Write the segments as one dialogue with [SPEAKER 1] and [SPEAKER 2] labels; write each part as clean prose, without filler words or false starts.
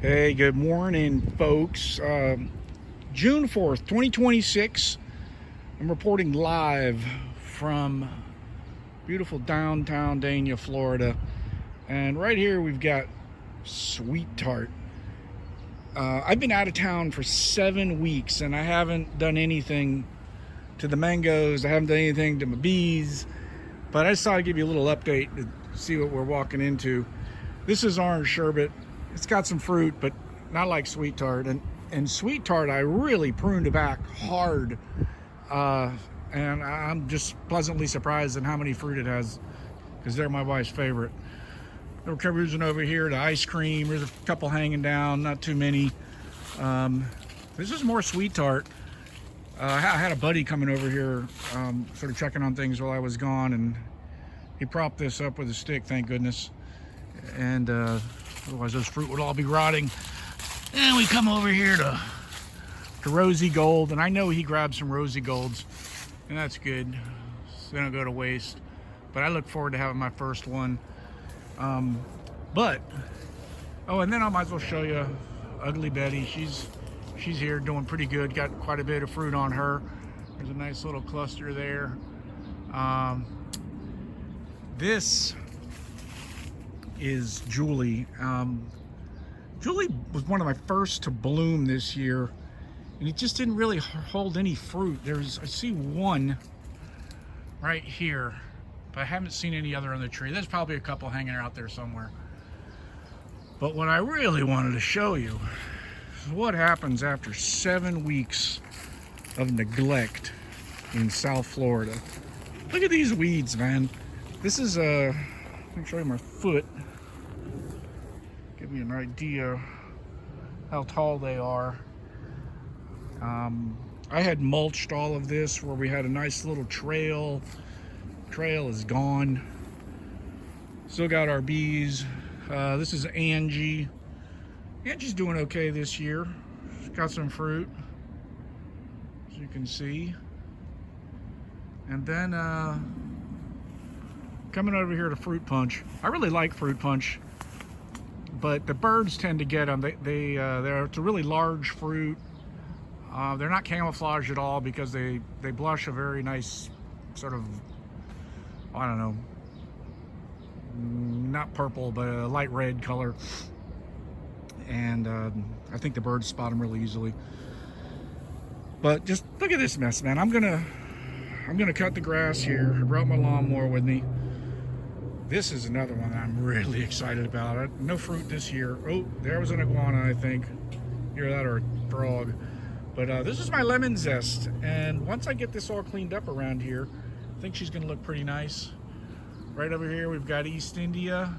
[SPEAKER 1] Hey, good morning, folks. June 4th, 2026. I'm reporting live from beautiful downtown Dania, Florida. And right here we've got sweet tart. I've been out of town for 7 weeks and I haven't done anything to the mangoes. I haven't done anything to my bees. But I just thought I'd give you a little update to see what we're walking into. This is orange sherbet. It's got some fruit, but not like sweet tart. And sweet tart, I really pruned it back hard. And I'm just pleasantly surprised at how many fruit it has, because they're my wife's favorite. We're cruising over here to ice cream. There's a couple hanging down, not too many. This is more sweet tart. I had a buddy coming over here, sort of checking on things while I was gone, and he propped this up with a stick, thank goodness. And otherwise those fruit would all be rotting. And we come over here to Rosy Gold, and I know he grabbed some Rosy Golds, and that's good, so they don't go to waste. But I look forward to having my first one. And then I might as well show you Ugly Betty. She's here doing pretty good, got quite a bit of fruit on her. There's a nice little cluster there. This is Julie. Julie was one of my first to bloom this year, and it just didn't really hold any fruit. I see one right here, but I haven't seen any other on the tree. There's probably a couple hanging out there somewhere. But what I really wanted to show you is what happens after 7 weeks of neglect in South Florida. Look at these weeds, man. This is let me show you my foot. Give you an idea how tall they are. I had mulched all of this where we had a nice little trail. Trail is gone. Still got our bees. This is Angie. Angie's doing okay this year. She's got some fruit, as you can see. And then coming over here to Fruit Punch. I really like Fruit Punch, but the birds tend to get them. It's a really large fruit. They're not camouflaged at all because they blush a very nice sort of, I don't know, not purple, but a light red color. And I think the birds spot them really easily. But just look at this mess, man. I'm gonna cut the grass here. I brought my lawnmower with me. This is another one I'm really excited about. No fruit this year. Oh, there was an iguana, I think. Either that or a frog. But this is my lemon zest. And once I get this all cleaned up around here, I think she's gonna look pretty nice. Right over here, we've got East India.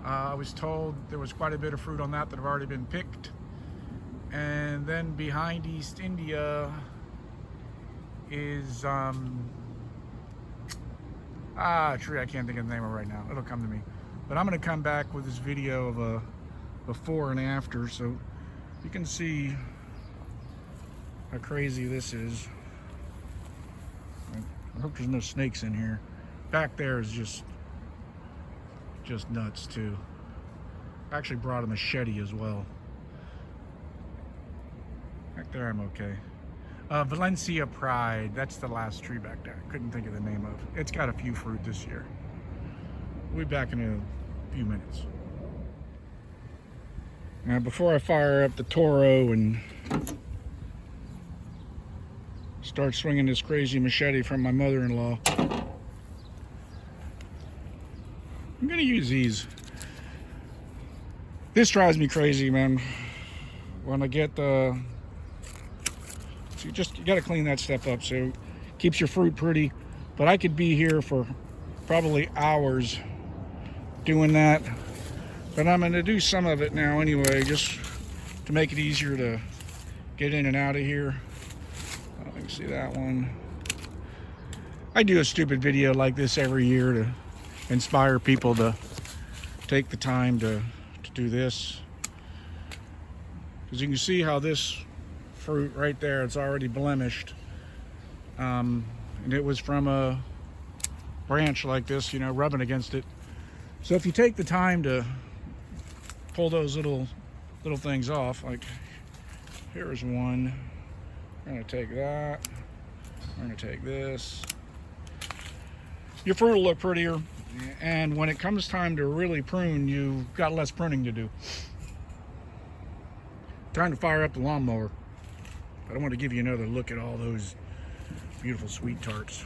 [SPEAKER 1] I was told there was quite a bit of fruit on that have already been picked. And then behind East India is a tree I can't think of the name of right now. It'll come to me. But I'm gonna come back with this video of a before and after, so you can see how crazy this is. I hope there's no snakes in here. Back there is just nuts too. I actually brought a machete as well. Back there I'm okay. Valencia Pride, that's the last tree back there. Couldn't think of the name of it. It's got a few fruit this year. We'll be back in a few minutes. Now before I fire up the Toro and start swinging this crazy machete from my mother-in-law, I'm gonna use these. This drives me crazy, man. When I get the, so you gotta clean that stuff up so it keeps your fruit pretty. But I could be here for probably hours doing that. But I'm gonna do some of it now anyway, just to make it easier to get in and out of here. Let me see that one. I do a stupid video like this every year to inspire people to take the time to do this. Because you can see how this fruit right there, it's already blemished. And it was from a branch like this, you know, rubbing against it. So if you take the time to pull those little things off. Like here's one. We're gonna take that. We're gonna take this. Your fruit will look prettier, and when it comes time to really prune, you've got less pruning to do. Time to fire up the lawnmower. But I want to give you another look at all those beautiful sweet tarts.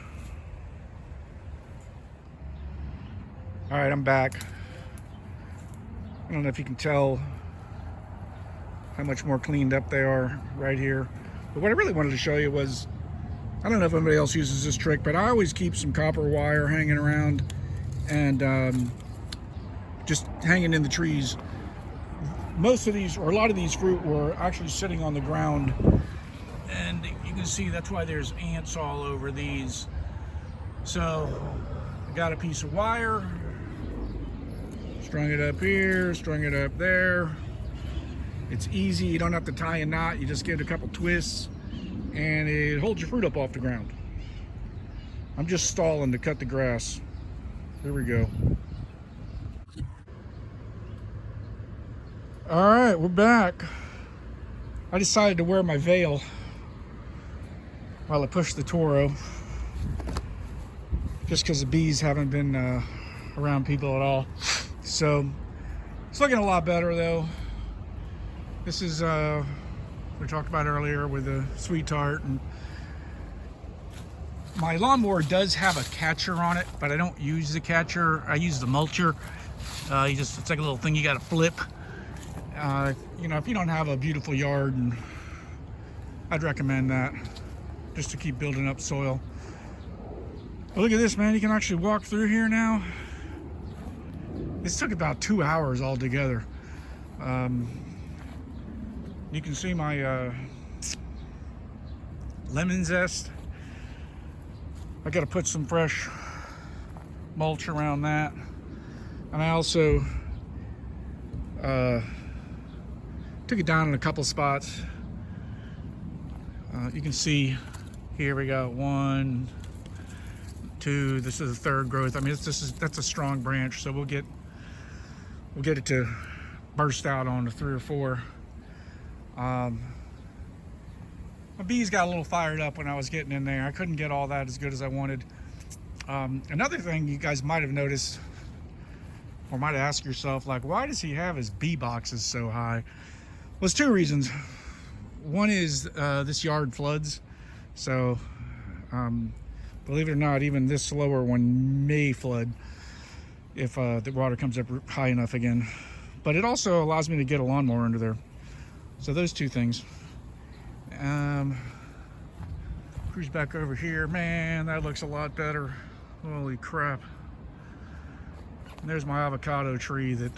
[SPEAKER 1] All right, I'm back. I don't know if you can tell how much more cleaned up they are right here. But what I really wanted to show you was, I don't know if anybody else uses this trick, but I always keep some copper wire hanging around and just hanging in the trees. Most of these, or a lot of these fruit, were actually sitting on the ground, and you can see that's why there's ants all over these. So I got a piece of wire, strung it up here, strung it up there. It's easy, you don't have to tie a knot, you just give it a couple twists and it holds your fruit up off the ground. I'm just stalling to cut the grass. There we go. All right, we're back. I decided to wear my veil while I push the Toro, just because the bees haven't been around people at all. So it's looking a lot better though. This is we talked about earlier with the sweet tart, and my lawnmower does have a catcher on it, but I don't use the catcher. I use the mulcher. It's like a little thing you got to flip. You know, if you don't have a beautiful yard, and I'd recommend that just to keep building up soil. But look at this, man. You can actually walk through here now. This took about 2 hours altogether. You can see my lemon zest. I got to put some fresh mulch around that. And I also took it down in a couple spots. You can see here we got 1, 2. This is the third growth. I mean, that's a strong branch, so we'll get it to burst out on to 3 or 4. My bees got a little fired up when I was getting in there. I couldn't get all that as good as I wanted. Another thing you guys might have noticed, or might ask yourself, like, why does he have his bee boxes so high? Well, there's 2 reasons. One is this yard floods, so believe it or not, even this lower one may flood if the water comes up high enough again. But it also allows me to get a lawnmower under there. So those 2 things. Cruise back over here. Man, that looks a lot better. Holy crap. And there's my avocado tree that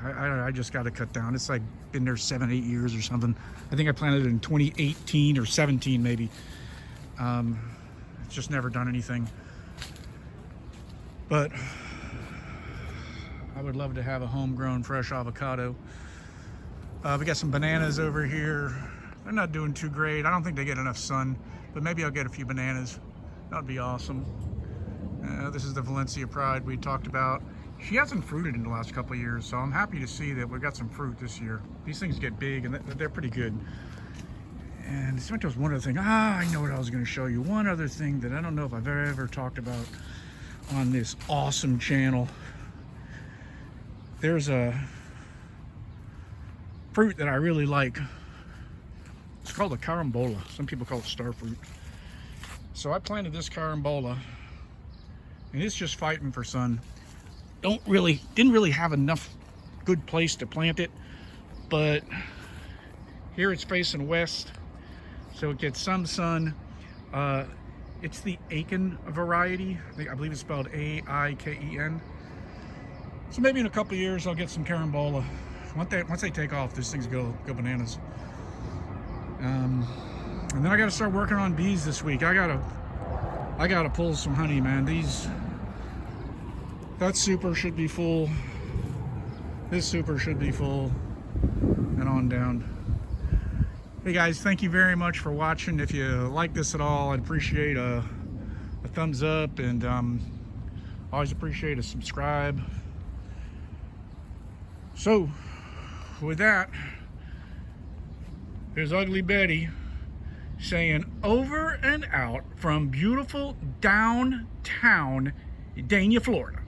[SPEAKER 1] I just got to cut down. It's like been there 7, 8 years or something. I think I planted it in 2018 or 17 maybe. It's just never done anything. But I would love to have a homegrown fresh avocado. We got some bananas over here. They're not doing too great. I don't think they get enough sun, but maybe I'll get a few bananas. That would be awesome. This is the Valencia Pride we talked about. She hasn't fruited in the last couple of years, so I'm happy to see that we got some fruit this year. These things get big and they're pretty good. And this was one other thing. I know what I was going to show you. One other thing that I don't know if I've ever talked about on this awesome channel. There's a fruit that I really like. It's called a carambola. Some people call it starfruit. So I planted this carambola, and it's just fighting for sun. Didn't really have enough good place to plant it, but here it's facing west, so it gets some sun. It's the Aiken variety. I believe it's spelled A-I-K-E-N. So maybe in a couple of years I'll get some carambola. Once they take off, these things go bananas. And then I got to start working on bees this week. I gotta pull some honey, man. That super should be full. This super should be full, and on down. Hey guys, thank you very much for watching. If you like this at all, I'd appreciate a thumbs up, and always appreciate a subscribe. So with that, there's Ugly Betty saying over and out from beautiful downtown Dania, Florida.